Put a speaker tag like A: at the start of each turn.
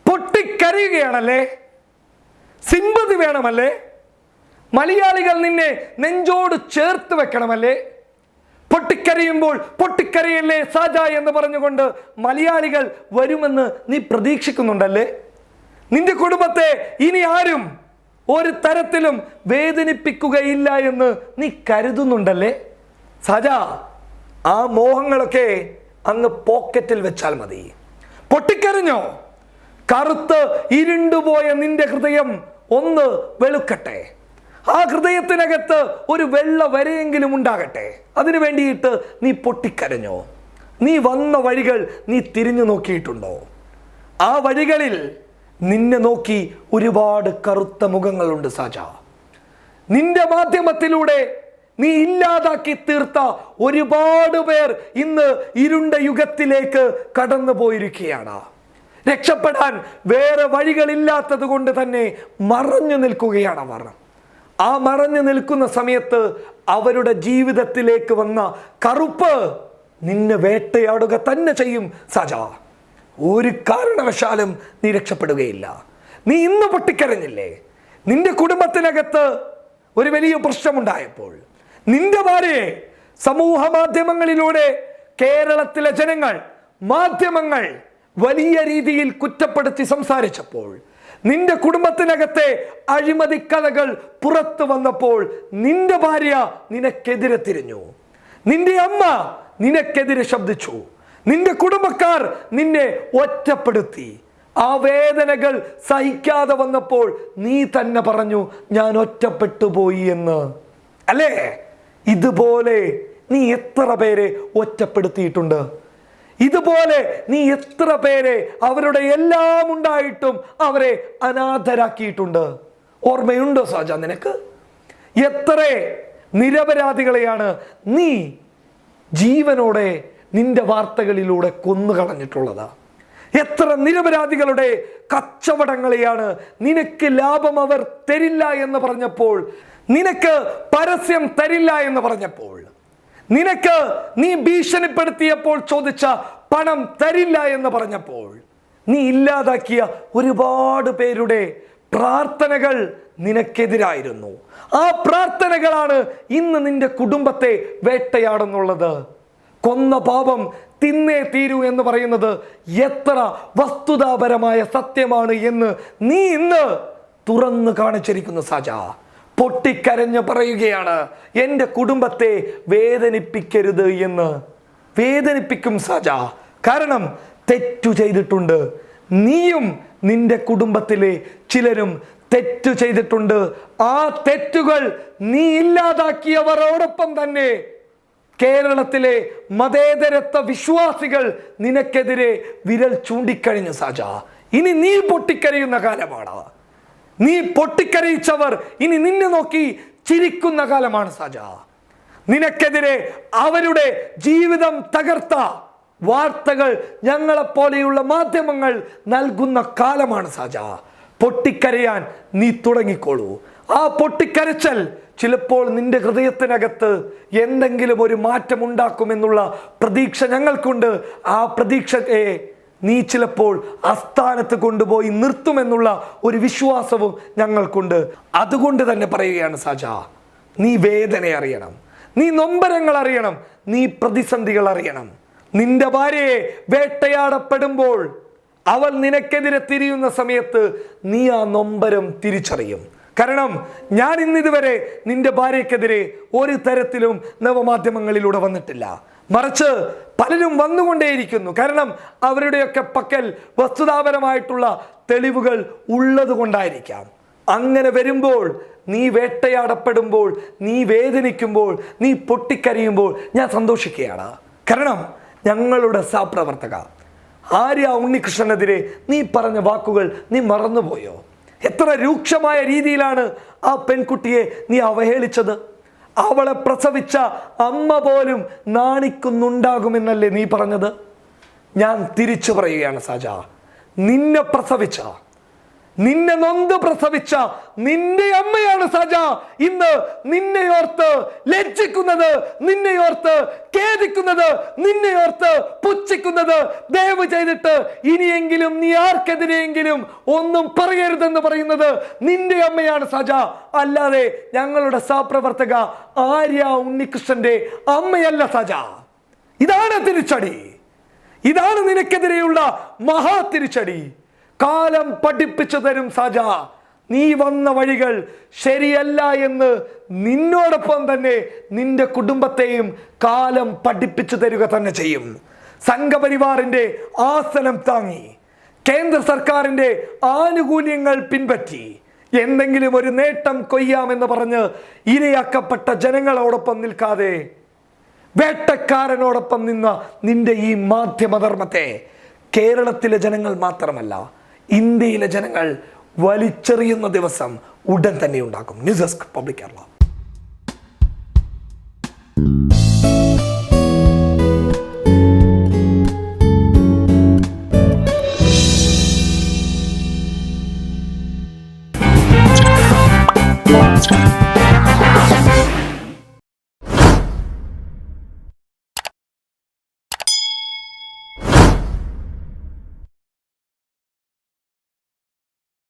A: പൊട്ടിക്കരയുകയാണല്ലേ? Sympathy വേണമല്ലേ? മലയാളികൾ നിന്നെ നെഞ്ചോട് ചേർത്ത് വെക്കണമല്ലേ? പൊട്ടിക്കരയുമ്പോൾ പൊട്ടിക്കരയല്ലേ സാജ എന്ന് പറഞ്ഞുകൊണ്ട് മലയാളികൾ വരുമെന്ന് നീ പ്രതീക്ഷിക്കുന്നുണ്ടല്ലേ? നിന്റെ കുടുംബത്തെ ഇനി ആരും ഒരു തരത്തിലും വേദനിപ്പിക്കുകയില്ല എന്ന് നീ കരുതുന്നുണ്ടല്ലേ? സാജ, ആ മോഹങ്ങളൊക്കെ അങ്ങ് പോക്കറ്റിൽ വെച്ചാൽ മതി. പൊട്ടിക്കരഞ്ഞോ? കറുത്ത് ഇരുണ്ടുപോയ നിന്റെ ഹൃദയം ഒന്ന് വെളുക്കട്ടെ. ആ ഹൃദയത്തിനകത്ത് ഒരു വെള്ള വരയെങ്കിലും ഉണ്ടാകട്ടെ. അതിനു വേണ്ടിയിട്ട് നീ പൊട്ടിക്കരഞ്ഞോ? നീ വന്ന വഴികൾ നീ തിരിഞ്ഞു നോക്കിയിട്ടുണ്ടോ? ആ വഴികളിൽ നിന്നെ നോക്കി ഒരുപാട് കറുത്ത മുഖങ്ങളുണ്ട് സാജ. നിന്റെ മാധ്യമത്തിലൂടെ നീ ഇല്ലാതാക്കി തീർത്ത ഒരുപാട് പേർ ഇന്ന് ഇരുണ്ട യുഗത്തിലേക്ക് കടന്നു പോയിരിക്കുകയാണ്. രക്ഷപ്പെടാൻ വേറെ വഴികളില്ലാത്തത് കൊണ്ട് തന്നെ മറഞ്ഞു നിൽക്കുകയാണ് അവർ. ആ മറഞ്ഞു നിൽക്കുന്ന സമയത്ത് അവരുടെ ജീവിതത്തിലേക്ക് വന്ന കറുപ്പ് നിന്നെ വേട്ടയാടുക തന്നെ ചെയ്യും സാജ. ഒരു കാരണവശാലും നീ രക്ഷപ്പെടുകയില്ല. നീ ഇന്ന് പൊട്ടിക്കരഞ്ഞില്ലേ? നിന്റെ കുടുംബത്തിനകത്ത് ഒരു വലിയ പ്രശ്നമുണ്ടായപ്പോൾ നിന്റെ ഭാര്യയെ സമൂഹ മാധ്യമങ്ങളിലൂടെ കേരളത്തിലെ ജനങ്ങൾ, മാധ്യമങ്ങൾ വലിയ രീതിയിൽ കുറ്റപ്പെടുത്തി സംസാരിച്ചപ്പോൾ, നിന്റെ കുടുംബത്തിനകത്തെ അഴിമതി കഥകൾ പുറത്തു വന്നപ്പോൾ നിന്റെ ഭാര്യ നിനക്കെതിരെ തിരിഞ്ഞു. നിന്റെ അമ്മ നിനക്കെതിരെ ശബ്ദിച്ചു. നിന്റെ കുടുംബക്കാർ നിന്നെ ഒറ്റപ്പെടുത്തി. ആ വേദനകൾ സഹിക്കാതെ വന്നപ്പോൾ നീ തന്നെ പറഞ്ഞു, ഞാൻ ഒറ്റപ്പെട്ടു പോയി എന്ന്. അല്ലേ? ഇതുപോലെ നീ എത്ര പേരെ ഒറ്റപ്പെടുത്തിയിട്ടുണ്ട്? ഇതുപോലെ നീ എത്ര പേരെ അവരുടെ എല്ലാം ഉണ്ടായിട്ടും അവരെ അനാഥരാക്കിയിട്ടുണ്ട്? ഓർമ്മയുണ്ടോ സാജ നിനക്ക്? എത്ര നിരപരാധികളെയാണ് നീ ജീവനോടെ നിന്റെ വാർത്തകളിലൂടെ കൊന്നുകളഞ്ഞിട്ടുള്ളത്? എത്ര നിരപരാധികളുടെ കച്ചവടങ്ങളെയാണ് നിനക്ക് ലാഭം അവർ തരില്ല എന്ന് പറഞ്ഞപ്പോൾ, നിനക്ക് പരസ്യം തരില്ല എന്ന് പറഞ്ഞപ്പോൾ, നിനക്ക് നീ ഭീഷണിപ്പെടുത്തിയപ്പോൾ ചോദിച്ച പണം തരില്ല എന്ന് പറഞ്ഞപ്പോൾ നീ ഇല്ലാതാക്കിയ ഒരുപാട് പേരുടെ പ്രാർത്ഥനകൾ നിനക്കെതിരായിരുന്നു. ആ പ്രാർത്ഥനകളാണ് ഇന്ന് നിന്റെ കുടുംബത്തെ വേട്ടയാടുന്നുള്ളത്. കൊന്ന പാപം തിന്നേ തീരൂ എന്ന് പറയുന്നത് എത്ര വസ്തുതാപരമായ സത്യമാണ് എന്ന് നീ ഇന്ന് തുറന്നു കാണിച്ചിരിക്കുന്നു സാജ. പൊട്ടിക്കരഞ്ഞ് പറയുകയാണ്, എൻ്റെ കുടുംബത്തെ വേദനിപ്പിക്കരുത് എന്ന്. വേദനിപ്പിക്കും സാജ, കാരണം തെറ്റു ചെയ്തിട്ടുണ്ട്. നീയും നിന്റെ കുടുംബത്തിലെ ചിലരും തെറ്റു ചെയ്തിട്ടുണ്ട്. ആ തെറ്റുകൾ നീ ഇല്ലാതാക്കിയവരോടൊപ്പം തന്നെ കേരളത്തിലെ മതേതരത്വ വിശ്വാസികൾ നിനക്കെതിരെ വിരൽ ചൂണ്ടിക്കഴിഞ്ഞു സാജ. ഇനി നീ പൊട്ടിക്കരയുന്ന കാലമാണ്. നീ പൊട്ടിക്കരയിച്ചവർ ഇനി നിന്നെ നോക്കി ചിരിക്കുന്ന കാലമാണ് സാജ. നിനക്കെതിരെ അവരുടെ ജീവിതം തകർത്ത വാർത്തകൾ ഞങ്ങളെപ്പോലെയുള്ള മാധ്യമങ്ങൾ നൽകുന്ന കാലമാണ് സാജ. പൊട്ടിക്കരയാൻ നീ തുടങ്ങിക്കോളൂ. ആ പൊട്ടിക്കരച്ചൽ ചിലപ്പോൾ നിന്റെ ഹൃദയത്തിനകത്ത് എന്തെങ്കിലും ഒരു മാറ്റം ഉണ്ടാക്കുമെന്നുള്ള പ്രതീക്ഷ ഞങ്ങൾക്കുണ്ട്. ആ പ്രതീക്ഷയെ നീ ചിലപ്പോൾ അസ്ഥാനത്ത് കൊണ്ടുപോയി നിർത്തുമെന്നുള്ള ഒരു വിശ്വാസവും ഞങ്ങൾക്കുണ്ട്. അതുകൊണ്ട് തന്നെ പറയുകയാണ് സാജ, നീ വേദന അറിയണം, നീ നൊമ്പരങ്ങൾ അറിയണം, നീ പ്രതിസന്ധികൾ അറിയണം. നിന്റെ ഭാര്യയെ വേട്ടയാടപ്പെടുമ്പോൾ അവൾ നിനക്കെതിരെ തിരിയുന്ന സമയത്ത് നീ ആ നൊമ്പരം തിരിച്ചറിയും. കാരണം ഞാൻ ഇന്നിതുവരെ നിന്റെ ഭാര്യക്കെതിരെ ഒരു തരത്തിലും നവമാധ്യമങ്ങളിലൂടെ വന്നിട്ടില്ല. മറിച്ച് പലരും വന്നുകൊണ്ടേയിരിക്കുന്നു. കാരണം അവരുടെയൊക്കെ പക്കൽ വസ്തുതാപരമായിട്ടുള്ള തെളിവുകൾ ഉള്ളത് കൊണ്ടായിരിക്കാം. അങ്ങനെ വരുമ്പോൾ, നീ വേട്ടയാടപ്പെടുമ്പോൾ, നീ വേദനിക്കുമ്പോൾ, നീ പൊട്ടിക്കരയുമ്പോൾ ഞാൻ സന്തോഷിക്കുകയാണ്. കാരണം ഞങ്ങളുടെ സഹപ്രവർത്തക ആര്യ ഉണ്ണികൃഷ്ണനെതിരെ നീ പറഞ്ഞ വാക്കുകൾ നീ മറന്നുപോയോ? എത്ര രൂക്ഷമായ രീതിയിലാണ് ആ പെൺകുട്ടിയെ നീ അവഹേളിച്ചത്. അവളെ പ്രസവിച്ച അമ്മ പോലും നാണിക്കുന്നുണ്ടാകുമെന്നല്ലേ നീ പറഞ്ഞത്? ഞാൻ തിരിച്ചു പറയുകയാണ് സാജ, നിന്നെ പ്രസവിച്ച, നിന്നെ നൊന്ത് പ്രസവിച്ച നിന്റെ അമ്മയാണ് സജ ഇന്ന് നിന്നെ ഓർത്ത് ലജ്ജിക്കുന്നത്, നിന്നെ ഓർത്ത് ഖേദിക്കുന്നത്, നിന്നെ ഓർത്ത് പുച്ഛിക്കുന്നത്. ദയവ് ചെയ്തിട്ട് ഇനിയെങ്കിലും നീ ആർക്കെതിരെയെങ്കിലും ഒന്നും പറയരുതെന്ന് പറയുന്നത് നിന്റെ അമ്മയാണ് സജ, അല്ലാതെ ഞങ്ങളുടെ സഹപ്രവർത്തക ആര്യ ഉണ്ണികൃഷ്ണന്റെ അമ്മയല്ല സജ. ഇതാണ് തിരിച്ചടി, ഇതാണ് നിനക്കെതിരെയുള്ള മഹാ തിരിച്ചടി. കാലം പഠിപ്പിച്ചു തരും സജ, നീ വന്ന വഴികൾ ശരിയല്ല എന്ന് നിന്നോടൊപ്പം തന്നെ നിന്റെ കുടുംബത്തെയും കാലം പഠിപ്പിച്ചു തരിക തന്നെ ചെയ്യും. സംഘപരിവാറിന്റെ ആസനം താങ്ങി കേന്ദ്ര സർക്കാരിന്റെ ആനുകൂല്യങ്ങൾ പിൻപറ്റി എന്തെങ്കിലും ഒരു നേട്ടം കൊയ്യാമെന്ന് പറഞ്ഞ് ഇരയാക്കപ്പെട്ട ജനങ്ങളോടൊപ്പം നിൽക്കാതെ വേട്ടക്കാരനോടൊപ്പം നിന്ന നിന്റെ ഈ മാധ്യമധർമ്മത്തെ കേരളത്തിലെ ജനങ്ങൾ മാത്രമല്ല ഇന്ത്യയിലെ ജനങ്ങൾ വലിച്ചെറിയുന്ന ദിവസം ഉടൻ തന്നെ ഉണ്ടാക്കും. News desk public Kerala.